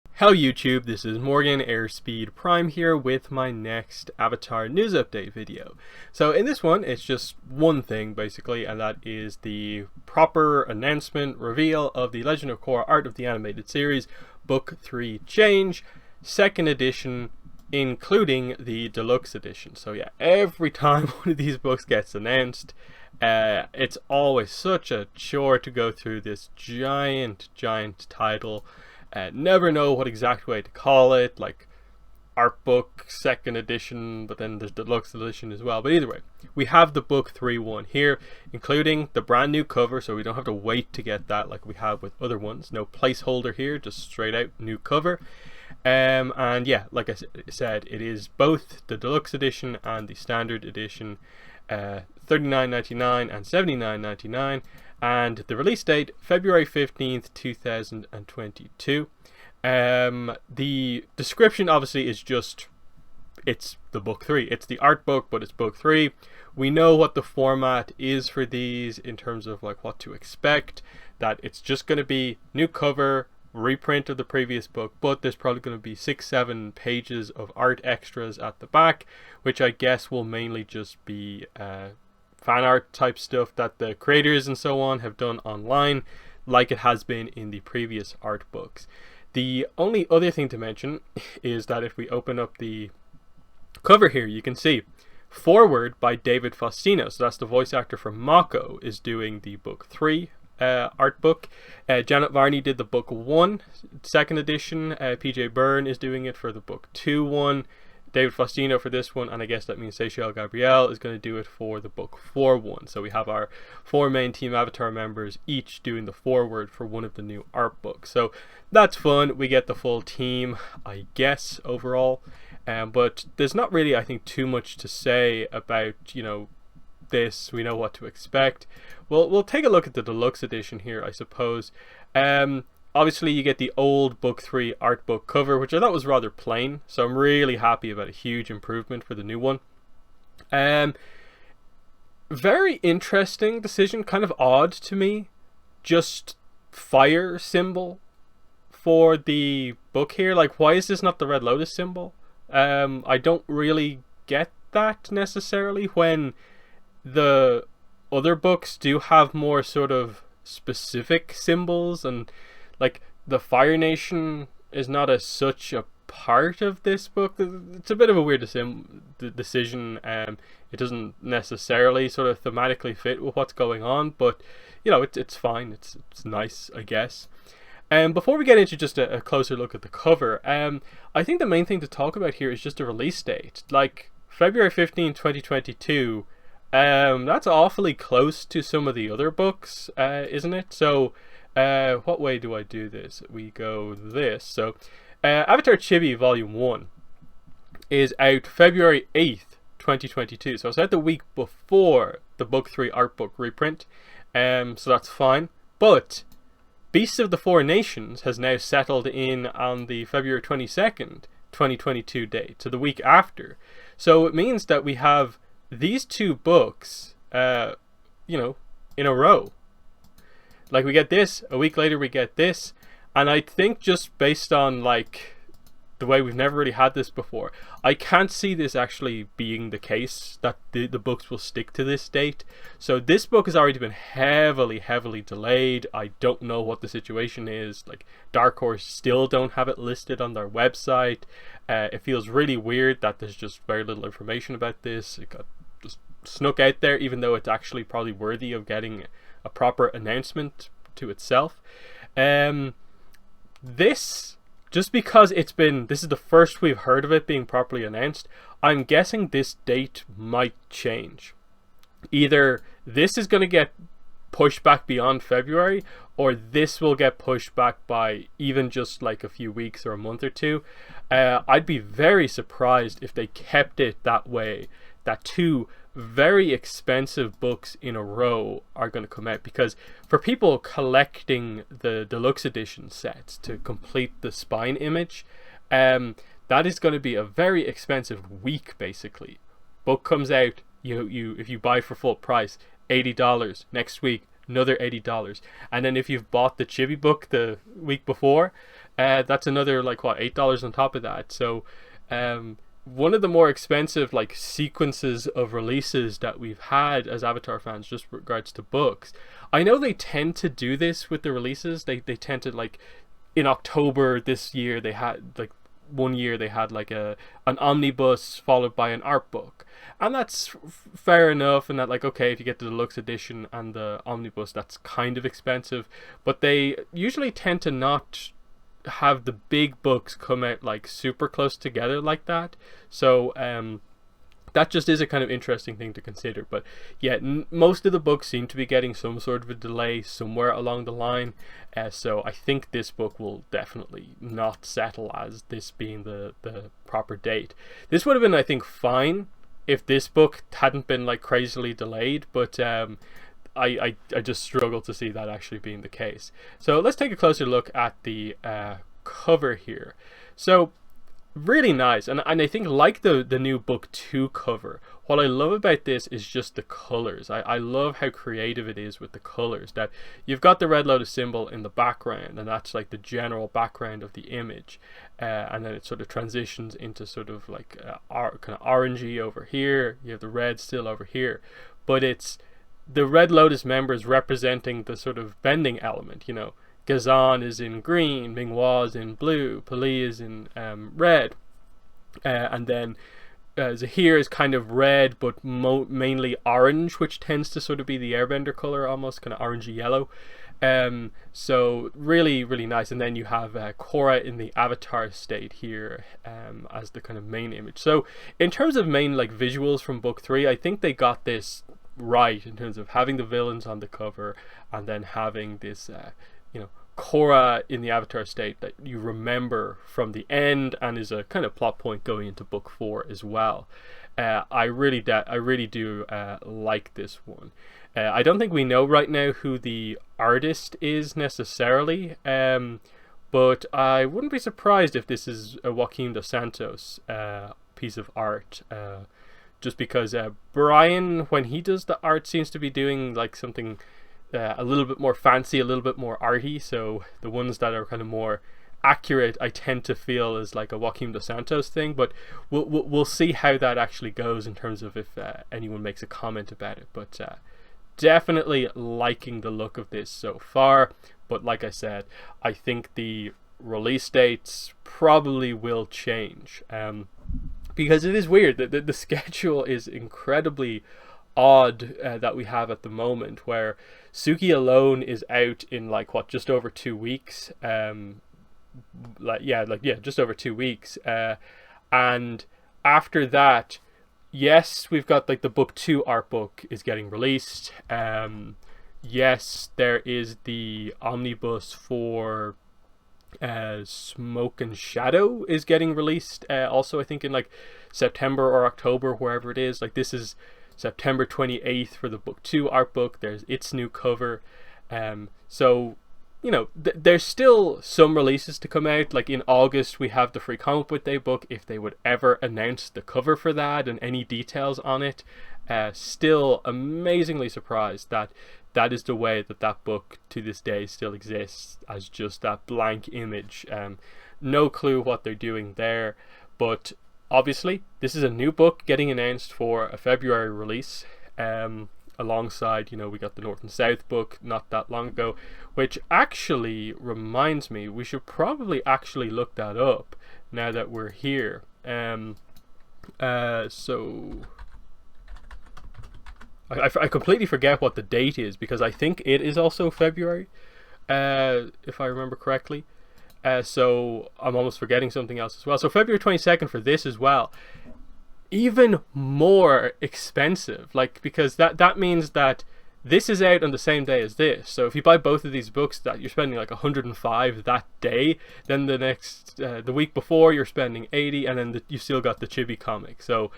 Hello YouTube, this is Morgan Airspeed Prime here with my next Avatar news update video. So in this one, it's just one thing basically, and that is the proper announcement reveal of the Legend of Korra Art of the Animated Series Book 3 Change, 2nd edition, including the deluxe edition. So yeah, every time one of these books gets announced, it's always such a chore to go through this giant title. Never know what exact way to call it, like art book 2nd edition, but then there's deluxe edition as well. But either way, we have the book 3 one here, including the brand new cover, so we don't have to wait to get that like we have with other ones. No placeholder here, just straight out new cover. And yeah, like I said, it is both the deluxe edition and the standard edition, $39.99 and $79.99. And the release date, February 15th, 2022. The description obviously is just, it's the book 3. It's the art book, but it's book 3. We know what the format is for these in terms of like what to expect. That it's just going to be new cover, reprint of the previous book, but there's probably going to be 6-7 pages of art extras at the back, which I guess will mainly just be fan art type stuff that the creators and so on have done online, like it has been in the previous art books. The only other thing to mention is that if we open up the cover here, you can see foreword by David Faustino, so that's the voice actor for Mako, is doing the book 3 art book. Janet Varney did the book 1 2nd edition. PJ Byrne is doing it for the book 2 one. David Faustino for this one, and I guess that means Seychelles Gabrielle is going to do it for the book 4 one. So we have our 4 main Team Avatar members each doing the foreword for one of the new art books. So that's fun. We get the full team, I guess, overall. But there's not really, I think, too much to say about, this. We know what to expect. We'll take a look at the deluxe edition here, I suppose. Obviously, you get the old book 3 art book cover, which I thought was rather plain, so I'm really happy about a huge improvement for the new one. Very interesting decision, kind of odd to me. Just fire symbol for the book here. Like, why is this not the Red Lotus symbol? I don't really get that necessarily when the other books do have more sort of specific symbols, and like the Fire Nation is not such a part of this book. It's a bit of a weird decision. It doesn't necessarily sort of thematically fit with what's going on, but it's fine. It's nice, I guess. Before we get into just a closer look at the cover, I think the main thing to talk about here is just the release date. Like February 15, 2022. That's awfully close to some of the other books, isn't it? So what way do I do this? We go this. So Avatar Chibi Volume 1 is out February 8th, 2022. So it's out the week before the book 3 art book reprint. So that's fine. But Beasts of the Four Nations has now settled in on the February 22nd, 2022 date, so the week after. So it means that we have these two books, in a row. Like, we get this, a week later we get this, and I think just based on like the way we've never really had this before, I can't see this actually being the case, that the books will stick to this date. So this book has already been heavily delayed. I don't know what the situation is. Like, Dark Horse still don't have it listed on their website. It feels really weird that there's just very little information about this. It got just snuck out there, even though it's actually probably worthy of getting a proper announcement to itself. This, just because this is the first we've heard of it being properly announced, I'm guessing this date might change. Either this is going to get pushed back beyond February, or this will get pushed back by even just like a few weeks or a month or two. I'd be very surprised if they kept it that way, that two very expensive books in a row are going to come out, because for people collecting the deluxe edition sets to complete the spine image, that is going to be a very expensive week. Basically, book comes out, you if you buy for full price, $80. Next week, another $80. And then if you've bought the Chibi book the week before, That's another like what, $8 on top of that. So one of the more expensive like sequences of releases that we've had as Avatar fans, just regards to books. I know they tend to do this with the releases. They tend to like, in October this year they had like, one year they had like an omnibus followed by an art book, and that's fair enough. And that, like, okay, if you get the deluxe edition and the omnibus, that's kind of expensive, but they usually tend to not have the big books come out like super close together like that. So that just is a kind of interesting thing to consider. But yeah, most of the books seem to be getting some sort of a delay somewhere along the line. So I think this book will definitely not settle as this being the proper date. This would have been, I think, fine if this book hadn't been like crazily delayed, but I just struggle to see that actually being the case. So let's take a closer look at the cover here. So really nice, and I think, like the new book 2 cover, what I love about this is just the colors. I love how creative it is with the colors, that you've got the Red Lotus symbol in the background, and that's like the general background of the image, and then it sort of transitions into sort of like kind of orangey over here. You have the red still over here, but it's the Red Lotus members representing the sort of bending element. You know, Gazan is in green, Minghua is in blue, Pali is in red, and then Zahir is kind of red, but mainly orange, which tends to sort of be the airbender color, almost kind of orangey yellow. So really, really nice. And then you have Korra in the avatar state here as the kind of main image. So in terms of main like visuals from book 3, I think they got this right in terms of having the villains on the cover, and then having this Korra in the avatar state that you remember from the end, and is a kind of plot point going into book 4 as well. I really do like this one. I don't think we know right now who the artist is necessarily, but I wouldn't be surprised if this is a Joaquim dos Santos piece of art, just because Brian, when he does the art, seems to be doing like something a little bit more fancy, a little bit more arty. So the ones that are kind of more accurate, I tend to feel is like a Joaquim dos Santos thing. But we'll see how that actually goes in terms of if anyone makes a comment about it. But definitely liking the look of this so far. But like I said, I think the release dates probably will change, because it is weird that the schedule is incredibly odd that we have at the moment, where Suki alone is out in like what, just over 2 weeks, just over 2 weeks, and after that, yes, we've got like the book 2 art book is getting released. Yes, there is the omnibus for Smoke and Shadow is getting released, also I think in like September or October, wherever it is. Like this is September 28th for the book 2 art book. There's its new cover. So there's still some releases to come out. Like in August we have the Free Comic Book Day book, if they would ever announce the cover for that and any details on it. Still amazingly surprised that that is the way that book to this day still exists, as just that blank image. No clue what they're doing there, but obviously this is a new book getting announced for a February release, alongside, we got the North and South book not that long ago, which actually reminds me, we should probably actually look that up now that we're here. So I completely forget what the date is, because I think it is also February, if I remember correctly. So I'm almost forgetting something else as well. So February 22nd for this as well. Even more expensive, like, because that means that this is out on the same day as this. So if you buy both of these books, that you're spending like 105 that day. Then the next the week before you're spending 80, and then you still got the Chibi comic. So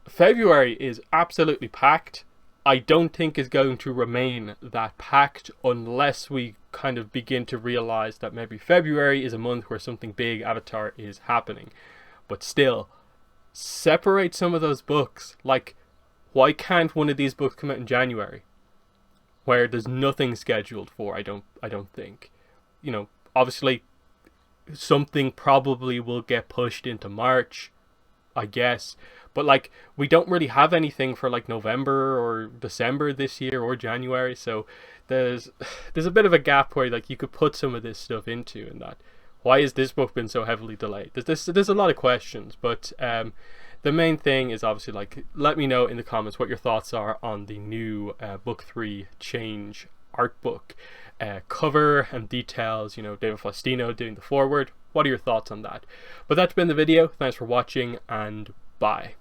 February is absolutely packed. I don't think is going to remain that packed unless we kind of begin to realize that maybe February is a month where something big Avatar is happening. But still, separate some of those books. Like, why can't one of these books come out in January, where there's nothing scheduled for? I don't think. Obviously, something probably will get pushed into March, I guess. But like, we don't really have anything for like November or December this year or January, so there's there's a bit of a gap where like you could put some of this stuff into, and that why has this book been so heavily delayed? There's a lot of questions, but the main thing is obviously like, let me know in the comments what your thoughts are on the new book 3 change art book. Cover and details, you know, David Faustino doing the foreword. What are your thoughts on that? But that's been the video. Thanks for watching, and bye.